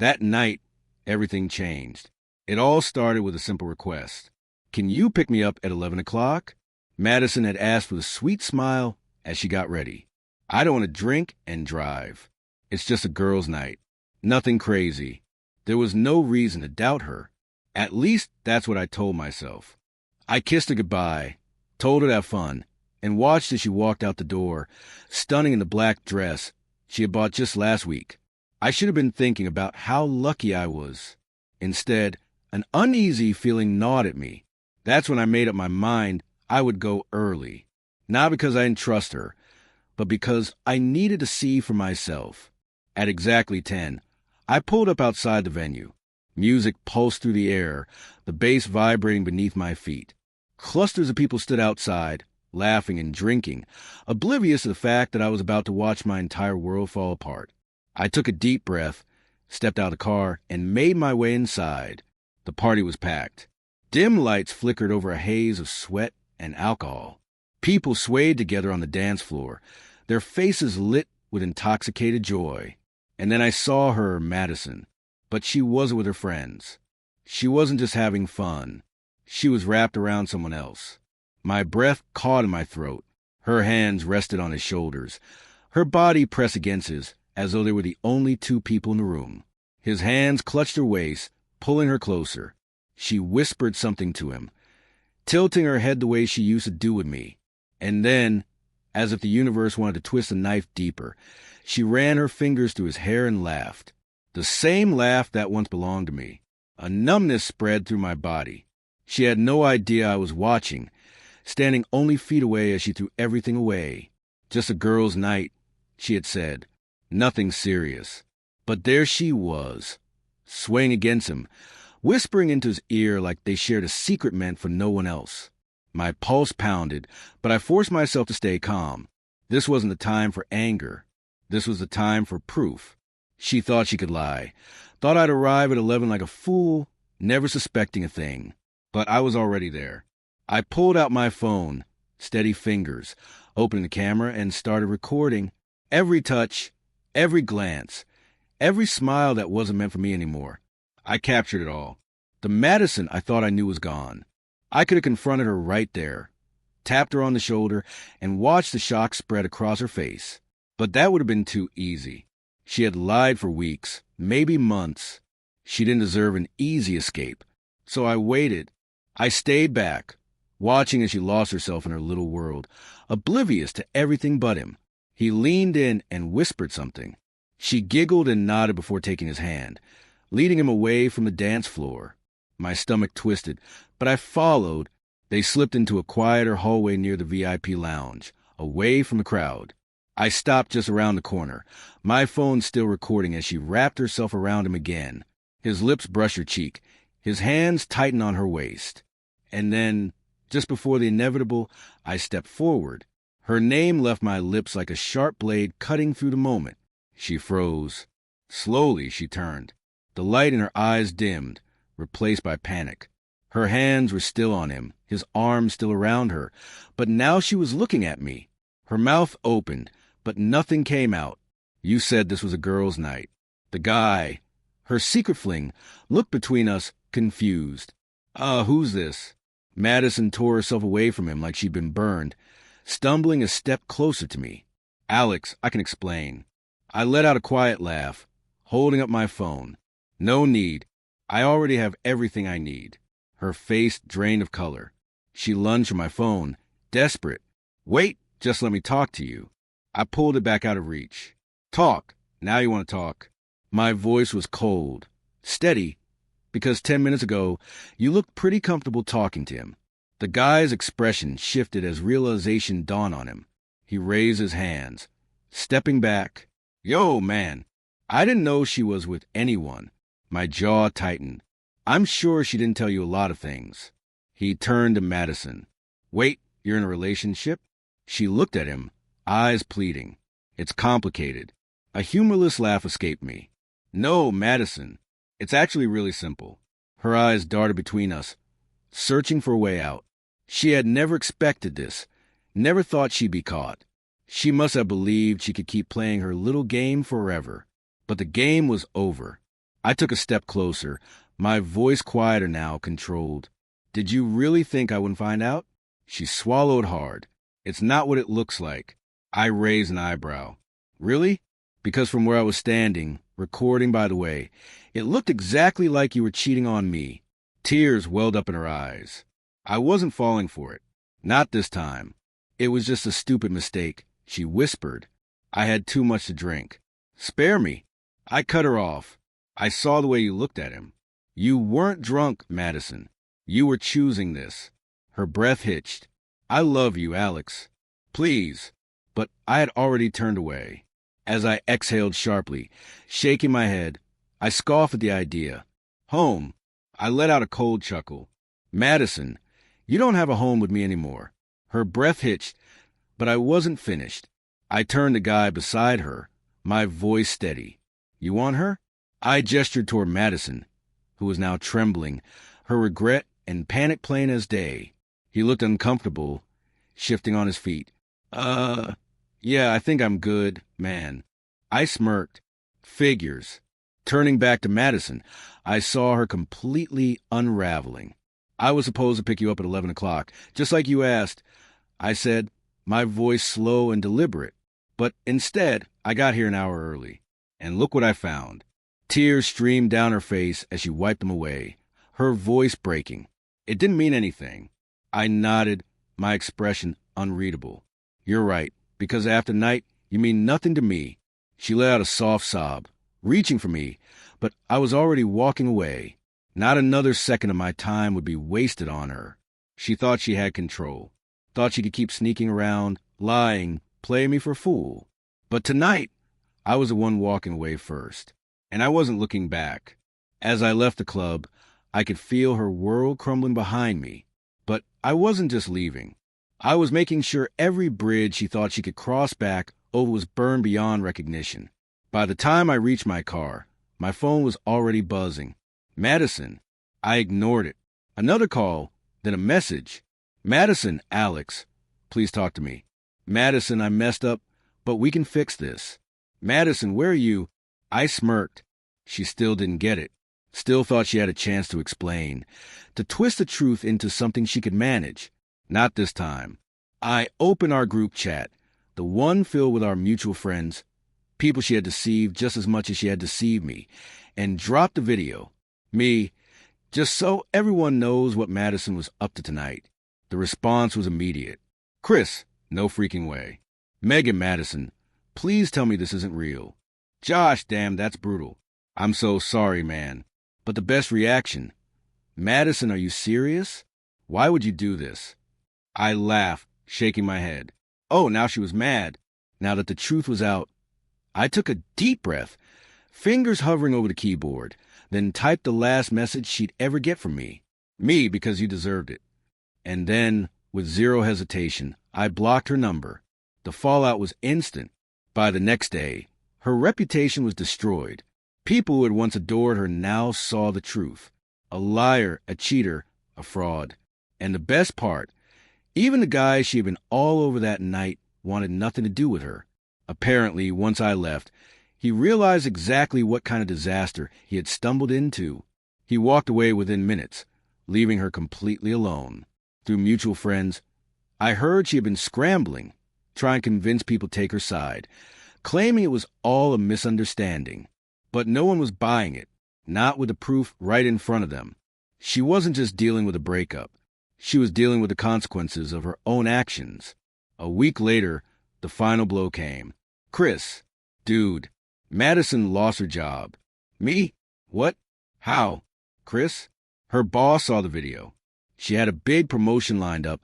That night, everything changed. It all started with a simple request. Can you pick me up at 11 o'clock? Madison had asked with a sweet smile as she got ready. I don't want to drink and drive. It's just a girls' night. Nothing crazy. There was no reason to doubt her. At least that's what I told myself. I kissed her goodbye, told her to have fun, and watched as she walked out the door, stunning in the black dress she had bought just last week. I should have been thinking about how lucky I was. Instead, an uneasy feeling gnawed at me. That's when I made up my mind I would go early. Not because I didn't trust her, but because I needed to see for myself. At exactly 10, I pulled up outside the venue. Music pulsed through the air, the bass vibrating beneath my feet. Clusters of people stood outside, laughing and drinking, oblivious to the fact that I was about to watch my entire world fall apart. I took a deep breath, stepped out of the car, and made my way inside. The party was packed. Dim lights flickered over a haze of sweat and alcohol. People swayed together on the dance floor, their faces lit with intoxicated joy. And then I saw her, Madison. But she wasn't with her friends. She wasn't just having fun. She was wrapped around someone else. My breath caught in my throat. Her hands rested on his shoulders. Her body pressed against his, as though they were the only two people in the room. His hands clutched her waist, pulling her closer. She whispered something to him, tilting her head the way she used to do with me. And then, as if the universe wanted to twist the knife deeper, she ran her fingers through his hair and laughed. The same laugh that once belonged to me. A numbness spread through my body. She had no idea I was watching, standing only feet away as she threw everything away. Just a girl's night, she had said. Nothing serious. But there she was, swaying against him, whispering into his ear like they shared a secret meant for no one else. My pulse pounded, but I forced myself to stay calm. This wasn't the time for anger. This was the time for proof. She thought she could lie, thought I'd arrive at 11 like a fool, never suspecting a thing. But I was already there. I pulled out my phone, steady fingers, opened the camera, and started recording. Every touch, every glance, every smile that wasn't meant for me anymore. I captured it all. The Madison I thought I knew was gone. I could have confronted her right there, tapped her on the shoulder, and watched the shock spread across her face. But that would have been too easy. She had lied for weeks, maybe months. She didn't deserve an easy escape. So I waited. I stayed back, watching as she lost herself in her little world, oblivious to everything but him. He leaned in and whispered something. She giggled and nodded before taking his hand, leading him away from the dance floor. My stomach twisted, but I followed. They slipped into a quieter hallway near the VIP lounge, away from the crowd. I stopped just around the corner, my phone still recording as she wrapped herself around him again. His lips brushed her cheek, his hands tightened on her waist. And then, just before the inevitable, I stepped forward. Her name left my lips like a sharp blade cutting through the moment. She froze. Slowly, she turned. The light in her eyes dimmed, replaced by panic. Her hands were still on him, his arms still around her, but now she was looking at me. Her mouth opened, but nothing came out. You said this was a girl's night. The guy, her secret fling, looked between us, confused. Who's this? Madison tore herself away from him like she'd been burned, stumbling a step closer to me. Alex, I can explain. I let out a quiet laugh, holding up my phone. No need. I already have everything I need. Her face drained of color. She lunged for my phone, desperate. Wait, just let me talk to you. I pulled it back out of reach. Talk. Now you want to talk. My voice was cold, steady, because 10 minutes ago, you looked pretty comfortable talking to him. The guy's expression shifted as realization dawned on him. He raised his hands, stepping back. Yo, man, I didn't know she was with anyone. My jaw tightened. I'm sure she didn't tell you a lot of things. He turned to Madison. Wait, you're in a relationship? She looked at him, eyes pleading. It's complicated. A humorless laugh escaped me. No, Madison. It's actually really simple. Her eyes darted between us, searching for a way out. She had never expected this, never thought she'd be caught. She must have believed she could keep playing her little game forever. But the game was over. I took a step closer, my voice quieter now, controlled. Did you really think I wouldn't find out? She swallowed hard. It's not what it looks like. I raised an eyebrow. Really? Because from where I was standing, recording by the way, it looked exactly like you were cheating on me. Tears welled up in her eyes. I wasn't falling for it. Not this time. It was just a stupid mistake, she whispered. I had too much to drink. Spare me. I cut her off. I saw the way you looked at him. You weren't drunk, Madison. You were choosing this. Her breath hitched. I love you, Alex. Please. But I had already turned away. As I exhaled sharply, shaking my head, I scoffed at the idea. Home. I let out a cold chuckle. Madison, you don't have a home with me anymore. Her breath hitched, but I wasn't finished. I turned to the guy beside her, my voice steady. You want her? I gestured toward Madison, who was now trembling, her regret and panic plain as day. He looked uncomfortable, shifting on his feet. Yeah, I think I'm good, man. I smirked. Figures. Turning back to Madison, I saw her completely unraveling. I was supposed to pick you up at 11 o'clock, just like you asked. I said, my voice slow and deliberate. But instead, I got here an hour early. And look what I found. Tears streamed down her face as she wiped them away, her voice breaking. It didn't mean anything. I nodded, my expression unreadable. You're right, because after night, you mean nothing to me. She let out a soft sob, reaching for me, but I was already walking away. Not another second of my time would be wasted on her. She thought she had control, thought she could keep sneaking around, lying, playing me for a fool. But tonight, I was the one walking away first, and I wasn't looking back. As I left the club, I could feel her world crumbling behind me. But I wasn't just leaving. I was making sure every bridge she thought she could cross back over was burned beyond recognition. By the time I reached my car, my phone was already buzzing. Madison. I ignored it. Another call, then a message. Madison, Alex. Please talk to me. Madison, I messed up, but we can fix this. Madison, where are you? I smirked. She still didn't get it. Still thought she had a chance to explain, to twist the truth into something she could manage. Not this time. I opened our group chat, the one filled with our mutual friends, people she had deceived just as much as she had deceived me, and dropped the video. Me, just so everyone knows what Madison was up to tonight. The response was immediate. Chris, no freaking way. Megan, Madison, please tell me this isn't real. Josh, damn, that's brutal. I'm so sorry, man. But the best reaction. Madison, are you serious? Why would you do this? I laughed, shaking my head. Oh, now she was mad. Now that the truth was out, I took a deep breath, fingers hovering over the keyboard, then typed the last message she'd ever get from me. Me, because you deserved it. And then, with zero hesitation, I blocked her number. The fallout was instant. By the next day, her reputation was destroyed. People who had once adored her now saw the truth. A liar, a cheater, a fraud. And the best part, even the guy she had been all over that night wanted nothing to do with her. Apparently, once I left, he realized exactly what kind of disaster he had stumbled into. He walked away within minutes, leaving her completely alone. Through mutual friends, I heard she had been scrambling, trying to convince people to take her side, claiming it was all a misunderstanding. But no one was buying it, not with the proof right in front of them. She wasn't just dealing with a breakup. She was dealing with the consequences of her own actions. A week later, the final blow came. Chris. Dude. Madison lost her job. Me? What? How? Chris? Her boss saw the video. She had a big promotion lined up,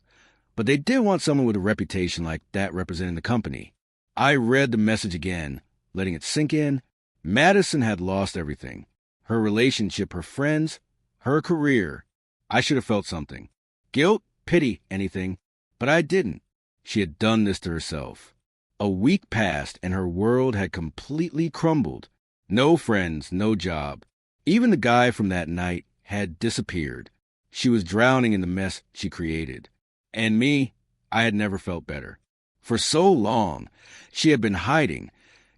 but they did want someone with a reputation like that representing the company. I read the message again, letting it sink in. Madison had lost everything. Her relationship, her friends, her career. I should have felt something. Guilt, pity, anything. But I didn't. She had done this to herself. A week passed and her world had completely crumbled. No friends, no job. Even the guy from that night had disappeared. She was drowning in the mess she created. And me, I had never felt better. For so long, she had been hiding,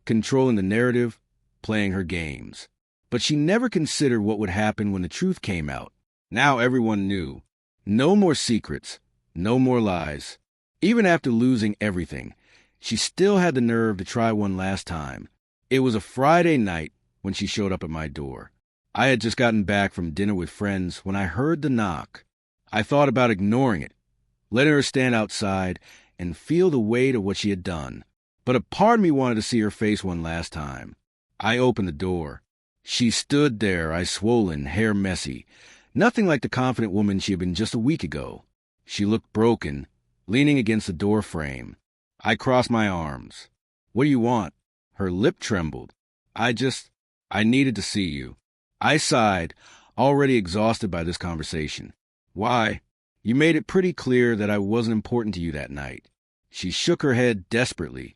controlling the narrative, playing her games. But she never considered what would happen when the truth came out. Now everyone knew. No more secrets, no more lies. Even after losing everything, she still had the nerve to try one last time. It was a Friday night when she showed up at my door. I had just gotten back from dinner with friends when I heard the knock. I thought about ignoring it, letting her stand outside and feel the weight of what she had done. But a part of me wanted to see her face one last time. I opened the door. She stood there, eyes swollen, hair messy. Nothing like the confident woman she had been just a week ago. She looked broken, leaning against the door frame. I crossed my arms. "What do you want?" Her lip trembled. I needed to see you." I sighed, already exhausted by this conversation. "Why? You made it pretty clear that I wasn't important to you that night." She shook her head desperately,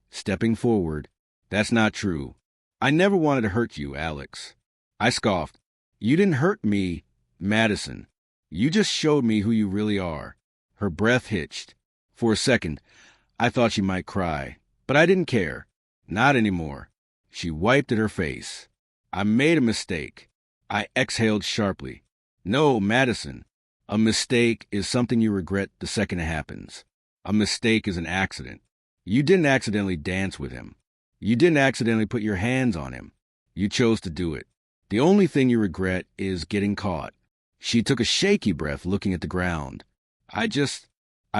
stepping forward. "That's not true. I never wanted to hurt you, Alex." I scoffed. "You didn't hurt me, Madison. You just showed me who you really are." Her breath hitched. For a second, I thought she might cry, but I didn't care. Not anymore. She wiped at her face. "I made a mistake." I exhaled sharply. "No, Madison. A mistake is something you regret the second it happens. A mistake is an accident. You didn't accidentally dance with him. You didn't accidentally put your hands on him. You chose to do it. The only thing you regret is getting caught." She took a shaky breath, looking at the ground. I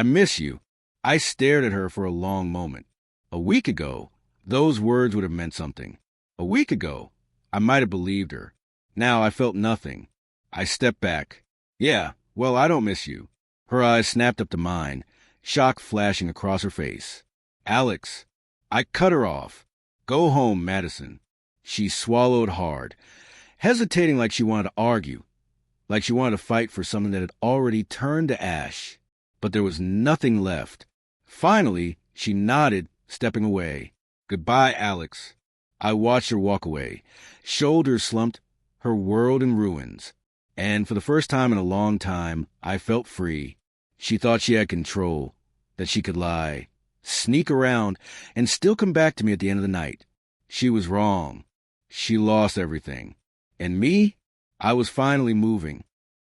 miss you." I stared at her for a long moment. A week ago, those words would have meant something. A week ago, I might have believed her. Now I felt nothing. I stepped back. "Yeah, well, I don't miss you." Her eyes snapped up to mine, shock flashing across her face. "Alex." I cut her off. "Go home, Madison." She swallowed hard, hesitating like she wanted to argue, like she wanted to fight for something that had already turned to ash. But there was nothing left. Finally, she nodded, stepping away. "Goodbye, Alex." I watched her walk away, shoulders slumped, her world in ruins. And for the first time in a long time, I felt free. She thought she had control, that she could lie, sneak around, and still come back to me at the end of the night. She was wrong. She lost everything. And me? I was finally moving.